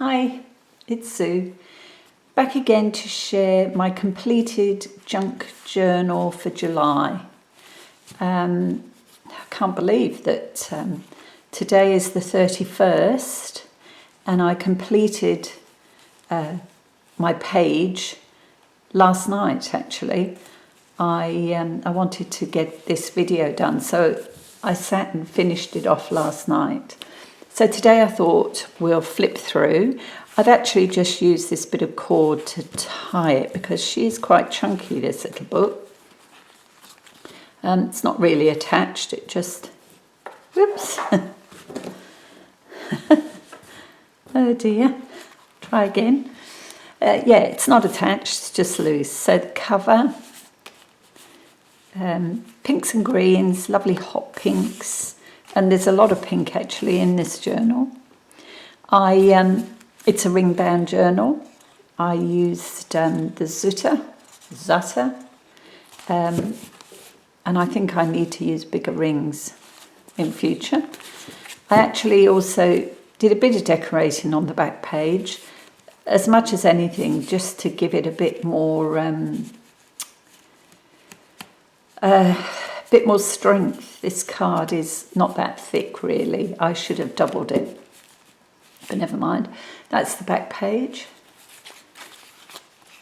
Hi, it's Sue, back again to share my completed junk journal for July. I can't believe that today is the 31st and I completed my page last night actually. I wanted to get this video done, so I sat and finished it off last night. So today I thought we'll flip through. I've actually just used this bit of cord to tie it because she is quite chunky, this little book. It's not really attached, it just, whoops. Oh dear, try again. Yeah, it's not attached, it's just loose. So the cover, pinks and greens, lovely hot pinks. And there's a lot of pink actually in this journal. It's a ring bound journal. I used the Zutter, and I think I need to use bigger rings in future. I actually also did a bit of decorating on the back page, as much as anything, just to give it a bit more strength. This card is not that thick really. I should have doubled it, but never mind. That's the back page.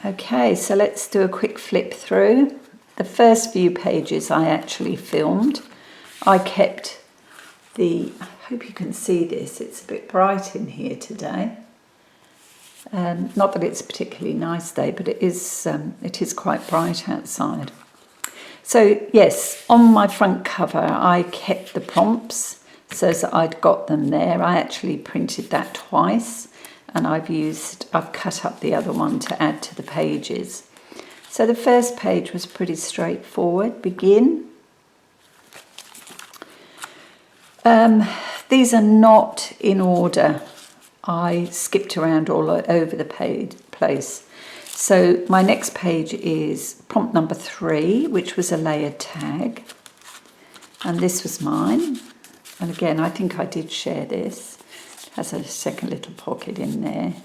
Okay, so let's do a quick flip through. The first few pages I actually filmed. I kept I hope you can see this, it's a bit bright in here today. Not that it's a particularly nice day, but it is quite bright outside. So yes, on my front cover I kept the prompts so that I'd got them there. I actually printed that twice, and I've cut up the other one to add to the pages. So the first page was pretty straightforward. Begin. These are not in order. I skipped around all over the place. So my next page is prompt number 3, which was a layered tag. And this was mine. And again, I think I did share this. It has a second little pocket in there.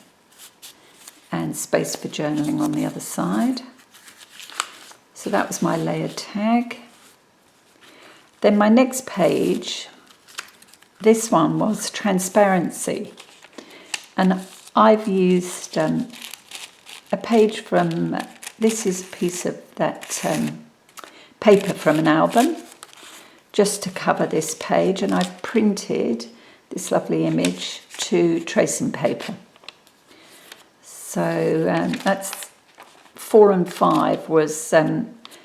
And space for journaling on the other side. So that was my layered tag. Then my next page, this one was transparency. And I've used a page from, this is a piece of that paper from an album, just to cover this page, and I've printed this lovely image to tracing paper. So that's 4 and 5 was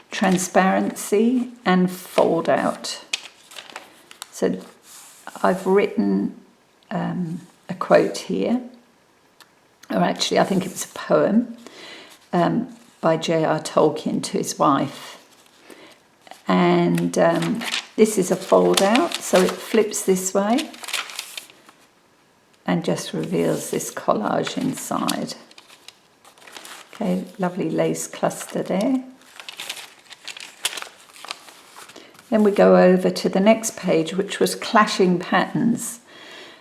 transparency and fold out. So I've written a quote here, or actually I think it was a poem by J.R. Tolkien to his wife. And this is a fold out, so it flips this way and just reveals this collage inside. Okay, lovely lace cluster there. Then we go over to the next page, which was clashing patterns.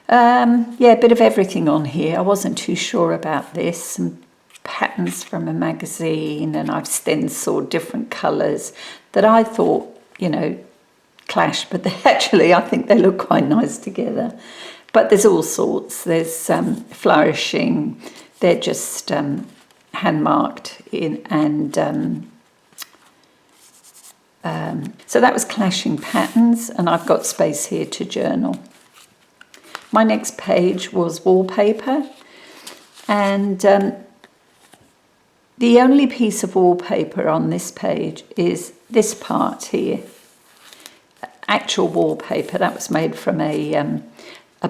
Yeah, a bit of everything on here. I wasn't too sure about this. Some patterns from a magazine, and I've stenciled different colours that I thought, clash, but actually I think they look quite nice together. But there's all sorts. There's flourishing. They're just hand-marked in, and so that was clashing patterns, and I've got space here to journal. My next page was wallpaper, and the only piece of wallpaper on this page is this part here. Actual wallpaper that was made from a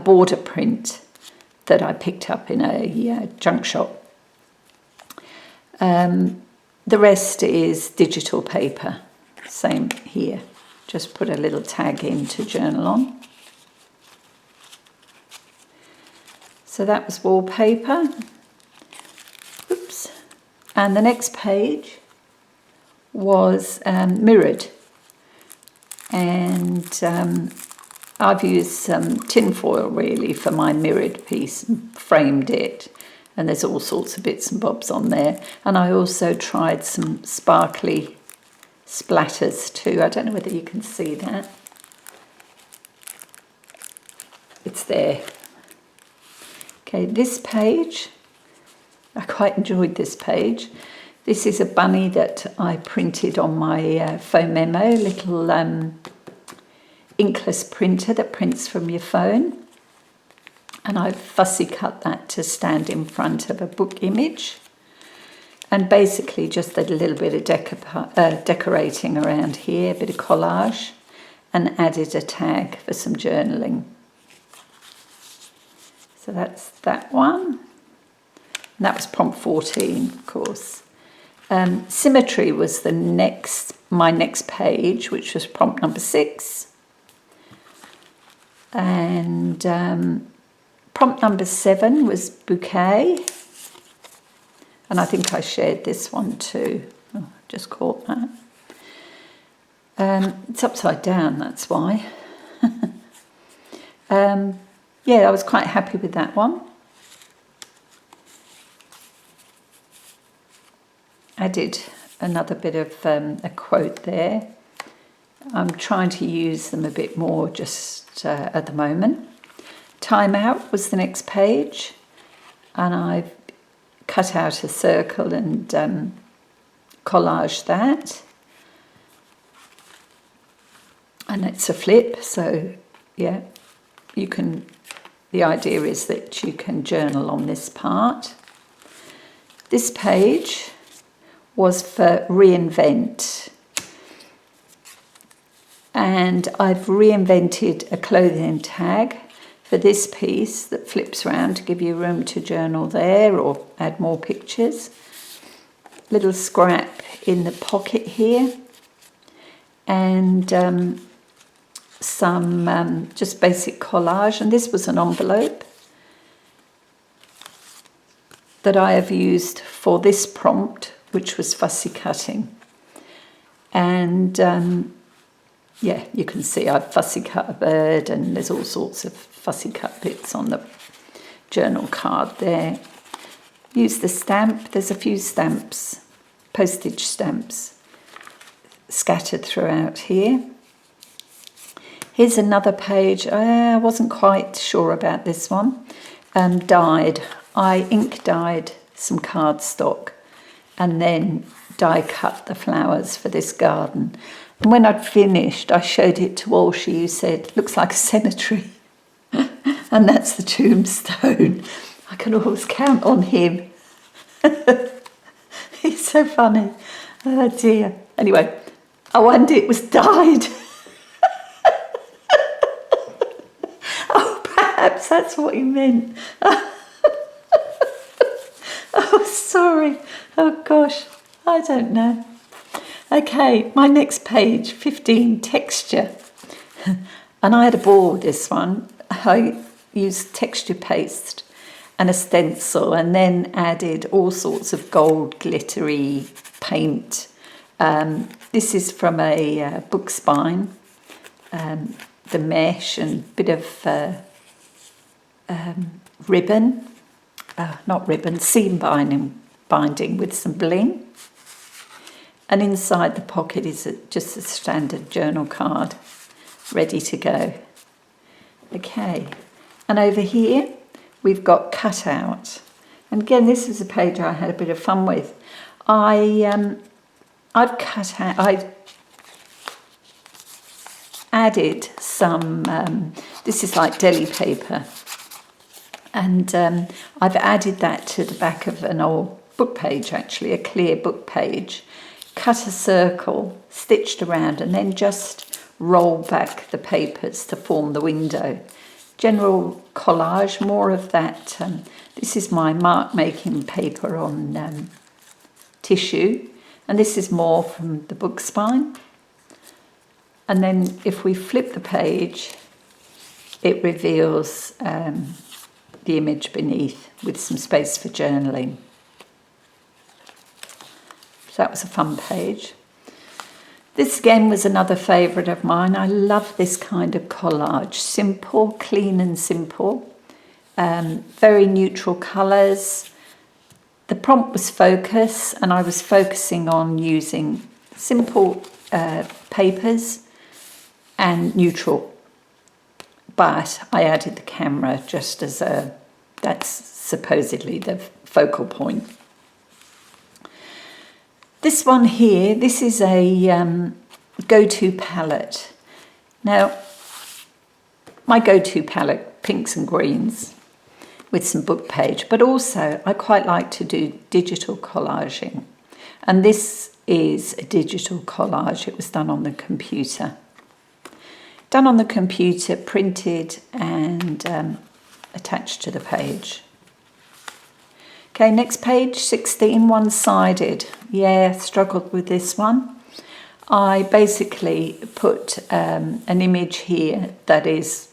border print that I picked up in a junk shop. The rest is digital paper. Same here. Just put a little tag in to journal on. So that was wallpaper. Oops. And the next page was mirrored. And I've used some tin foil really for my mirrored piece and framed it, and there's all sorts of bits and bobs on there. And I also tried some sparkly splatters too. I don't know whether you can see that. It's there. Okay, this page, I quite enjoyed this page. This is a bunny that I printed on my Phone Memo, little inkless printer that prints from your phone. And I've fussy cut that to stand in front of a book image. And basically just did a little bit of decorating around here, a bit of collage, and added a tag for some journaling. So that's that one. And that was prompt 14, of course. Symmetry was my next page, which was prompt number 6. And prompt number 7 was bouquet. And I think I shared this one too. Oh, just caught that. It's upside down, that's why. Yeah, I was quite happy with that one. Added another bit of a quote there. I'm trying to use them a bit more just at the moment. Time out was the next page, and I've cut out a circle and collaged that. And it's a flip, so yeah, the idea is that you can journal on this part. This page was for reinvent. And I've reinvented a clothing tag for this piece that flips around to give you room to journal there or add more pictures. Little scrap in the pocket here. And some just basic collage. And this was an envelope that I have used for this prompt, which was fussy cutting. And yeah, you can see I've fussy cut a bird, and there's all sorts of fussy cut bits on the journal card there. Use the stamp. There's a few stamps, postage stamps, scattered throughout here. Here's another page. I wasn't quite sure about this one. Dyed. I ink dyed some cardstock and then die cut the flowers for this garden. And when I'd finished, I showed it to Walshy, who said, looks like a cemetery. And that's the tombstone. I can always count on him. He's so funny. Oh dear. Anyway, I wonder it was dyed. Oh, perhaps that's what he meant. Oh, sorry. Oh gosh, I don't know. Okay, my next page, 15, texture. And I had a ball with this one. I used texture paste and a stencil and then added all sorts of gold glittery paint. This is from a book spine, the mesh and bit of ribbon, not ribbon, seam binding with some bling. And inside the pocket is just a standard journal card, ready to go. Okay, and over here we've got cutout. And again, this is a page I had a bit of fun with. I've cut out, I added some, this is like deli paper, and I've added that to the back of an old book page, actually, a clear book page. Cut a circle, stitched around, and then just roll back the papers to form the window. General collage, more of that. This is my mark making paper on tissue, and this is more from the book spine. And then if we flip the page, it reveals the image beneath with some space for journaling. So that was a fun page. This again was another favourite of mine. I love this kind of collage. Simple, clean and simple. Very neutral colours. The prompt was focus, and I was focusing on using simple papers and neutral. But I added the camera just as that's supposedly the focal point. This one here, this is a go-to palette. Now, my go-to palette, pinks and greens with some book page, but also I quite like to do digital collaging. And this is a digital collage. It was done on the computer. Done on the computer, printed and attached to the page. Okay, next page, 16, one-sided. Yeah, struggled with this one. I basically put an image here that is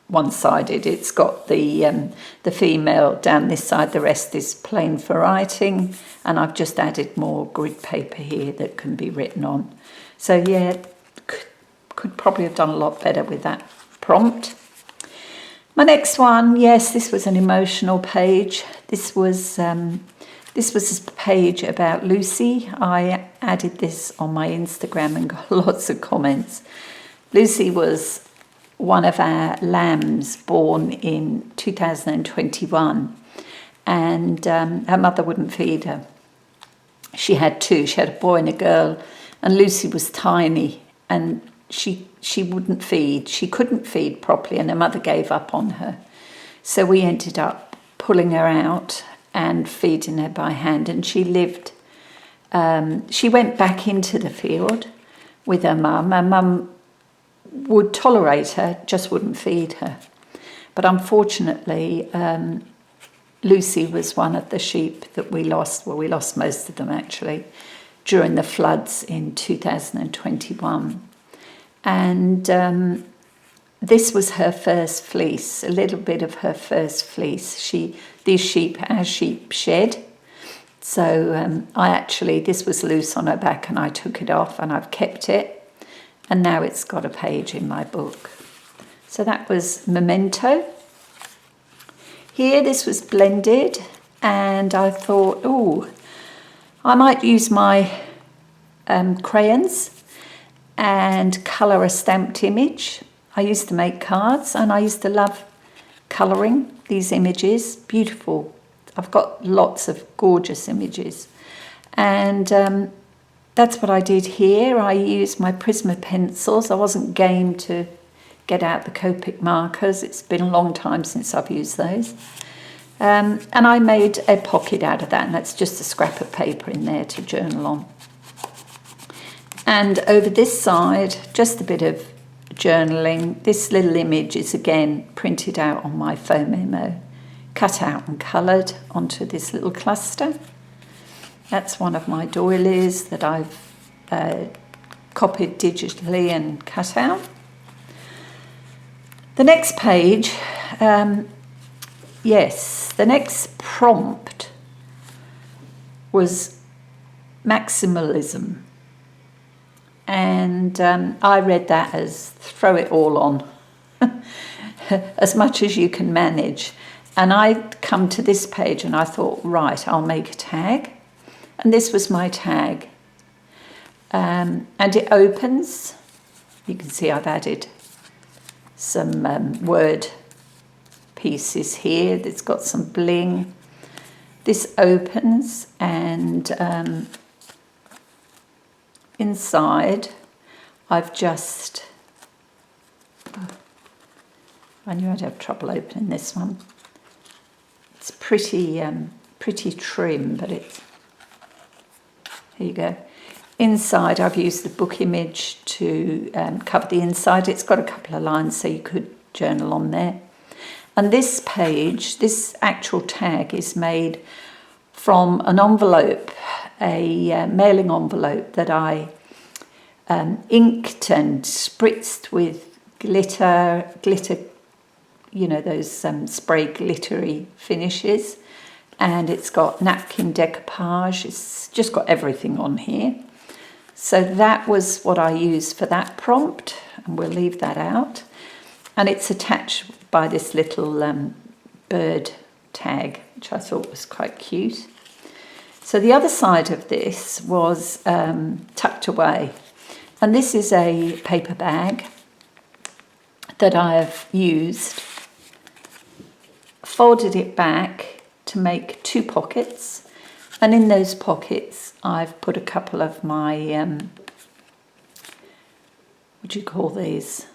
one-sided. It's got the female down this side, the rest is plain for writing, and I've just added more grid paper here that can be written on. So yeah, could probably have done a lot better with that prompt. My next one, yes, this was an emotional page. This was a page about Lucy. I added this on my Instagram and got lots of comments. Lucy was one of our lambs born in 2021, and her mother wouldn't feed her. She had two. She had a boy and a girl, and Lucy was tiny, and she wouldn't feed. She couldn't feed properly, and her mother gave up on her. So we ended up pulling her out and feeding her by hand, and she lived. She went back into the field with her mum. Her mum would tolerate her, just wouldn't feed her. But unfortunately, Lucy was one of the sheep that we lost. Well, we lost most of them actually during the floods in 2021. And this was her first fleece, a little bit of her first fleece. Our sheep shed. So this was loose on her back, and I took it off and I've kept it. And now it's got a page in my book. So that was Memento. Here, this was blended, and I thought, oh, I might use my crayons and colour a stamped image. I used to make cards, and I used to love colouring these images. Beautiful. I've got lots of gorgeous images. And that's what I did here. I used my Prisma pencils. I wasn't game to get out the Copic markers. It's been a long time since I've used those. And I made a pocket out of that, and that's just a scrap of paper in there to journal on. And over this side, just a bit of journaling. This little image is again printed out on my foam memo, cut out and coloured onto this little cluster. That's one of my doilies that I've copied digitally and cut out. The next page, the next prompt was maximalism. And I read that as throw it all on, as much as you can manage. And I'd come to this page and I thought, right, I'll make a tag. And this was my tag. And it opens. You can see I've added some word pieces here. It's got some bling. This opens, and inside I've just... I knew I'd have trouble opening this one. It's pretty trim, but it's... Here you go. Inside, I've used the book image to cover the inside. It's got a couple of lines, so you could journal on there. And this page, this actual tag, is made from an envelope, a mailing envelope that I inked and spritzed with glitter, you know, those spray glittery finishes. And it's got napkin decoupage. It's just got everything on here. So that was what I used for that prompt, and we'll leave that out. And it's attached by this little bird tag, which I thought was quite cute. So the other side of this was tucked away. And this is a paper bag that I've used, folded it back to make 2 pockets. And in those pockets, I've put a couple of my, what do you call these?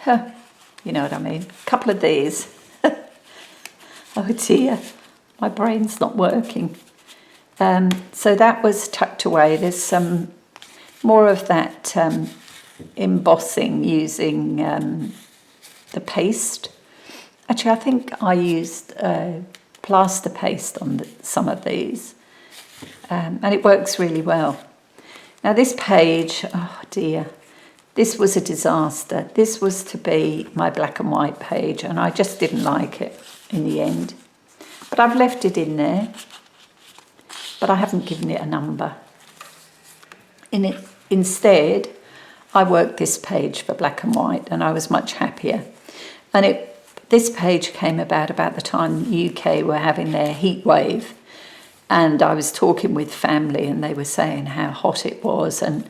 You know what I mean? A couple of these. Oh dear, my brain's not working. So that was tucked away. There's some more of that embossing using the paste. Actually, I think I used plaster paste on some of these, and it works really well. Now this page, oh dear, this was a disaster. This was to be my black and white page, and I just didn't like it in the end. But I've left it in there, but I haven't given it a number. Instead, I worked this page for black and white, and I was much happier. And this page came about the time the UK were having their heat wave, and I was talking with family, and they were saying how hot it was, and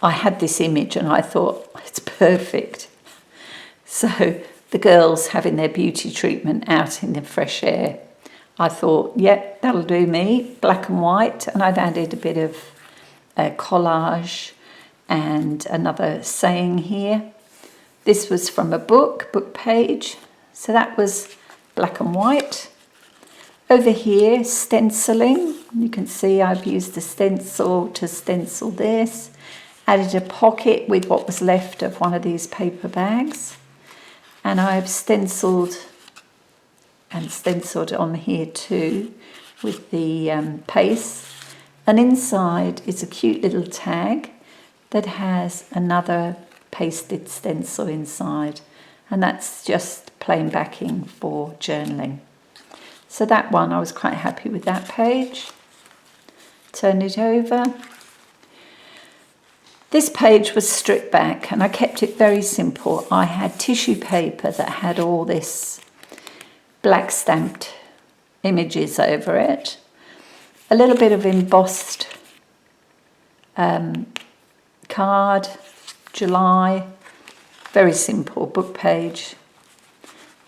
I had this image, and I thought, it's perfect. So the girls having their beauty treatment out in the fresh air, I thought, yep, that'll do me, black and white, and I'd added a bit of collage and another saying here. This was from a book page, so that was black and white. Over here, stenciling, you can see I've used a stencil to stencil this. Added a pocket with what was left of one of these paper bags, and I've stenciled on here too with the paste. And inside is a cute little tag that has another pasted stencil inside, and that's just plain backing for journaling. So that one, I was quite happy with that page. Turn it over. This page was stripped back, and I kept it very simple. I had tissue paper that had all this black stamped images over it, a little bit of embossed card, July, very simple book page,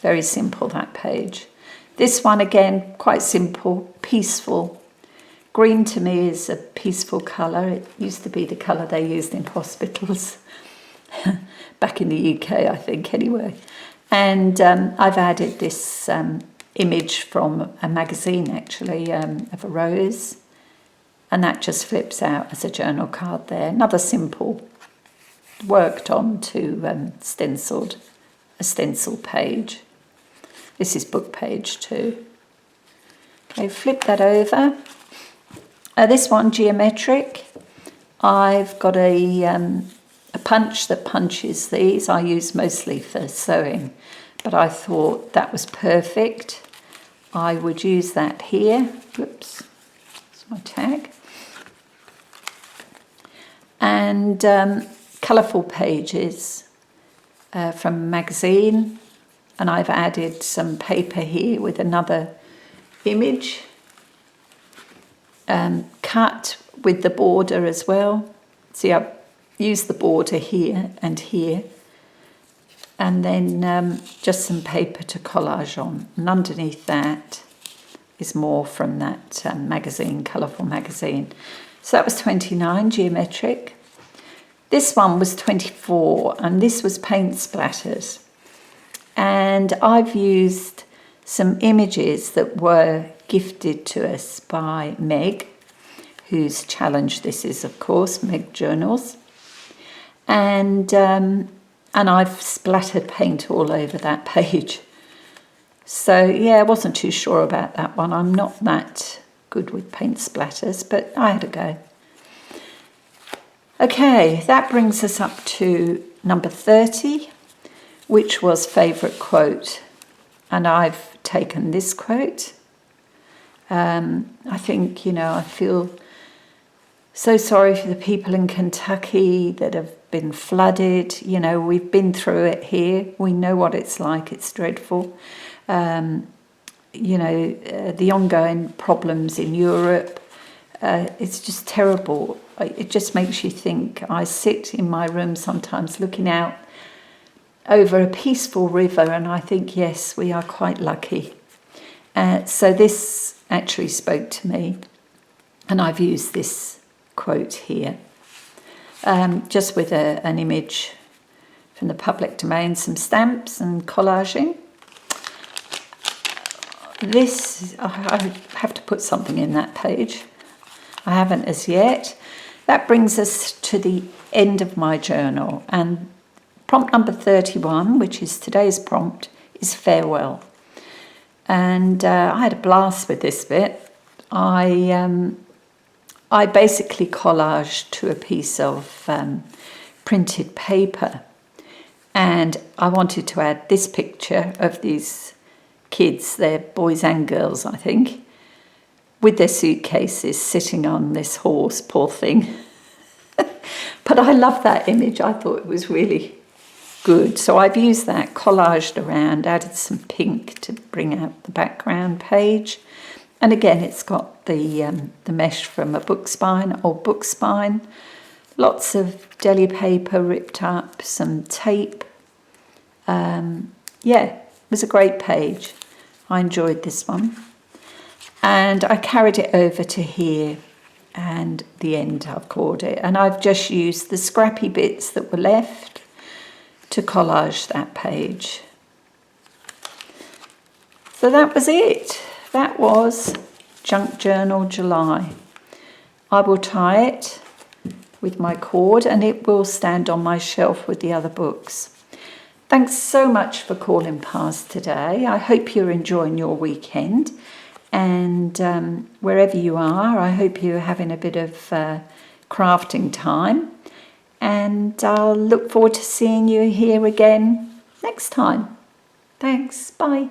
very simple that page. This one again, quite simple, peaceful. Green to me is a peaceful colour. It used to be the colour they used in hospitals back in the UK, I think, anyway. And I've added this image from a magazine, actually, of a rose, and that just flips out as a journal card there. Another simple, worked on to stenciled, a stencil page. This is book page 2. Okay, flip that over. This one, geometric. I've got a punch that punches these. I use mostly for sewing, but I thought that was perfect. I would use that here. Whoops, that's my tag. And colourful pages from a magazine. And I've added some paper here with another image. Cut with the border as well. See, I've used the border here and here. And then just some paper to collage on. And underneath that is more from that magazine, colourful magazine. So that was 29, geometric. This one was 24, and this was paint splatters. And I've used some images that were gifted to us by Meg, whose challenge this is, of course, Meg Journals. And I've splattered paint all over that page. So, yeah, I wasn't too sure about that one. I'm not that good with paint splatters, but I had a go. Okay, that brings us up to number 30, which was favourite quote. And I've taken this quote. I think, I feel So sorry for the people in Kentucky that have been flooded. You know, we've been through it here. We know what it's like. It's dreadful. You know, the ongoing problems in Europe. It's just terrible. It just makes you think. I sit in my room sometimes looking out over a peaceful river and I think, yes, we are quite lucky. So this actually spoke to me, and I've used this quote here, just with an image from the public domain, some stamps and collaging. This, I have to put something in that page. I haven't as yet. That brings us to the end of my journal, and prompt number 31, which is today's prompt, is farewell. And I had a blast with this bit. I basically collaged to a piece of printed paper, and I wanted to add this picture of these kids, they're boys and girls, I think, with their suitcases sitting on this horse, poor thing. But I love that image. I thought it was really good. So I've used that, collaged around, added some pink to bring out the background page. And again, it's got the mesh from a book spine, old book spine, lots of deli paper ripped up, some tape. Yeah, it was a great page. I enjoyed this one. And I carried it over to here, and the end I've called it. And I've just used the scrappy bits that were left to collage that page. So that was it. That was Junk Journal July. I will tie it with my cord and it will stand on my shelf with the other books. Thanks so much for calling past today. I hope you're enjoying your weekend, and wherever you are, I hope you're having a bit of crafting time, and I'll look forward to seeing you here again next time. Thanks, bye.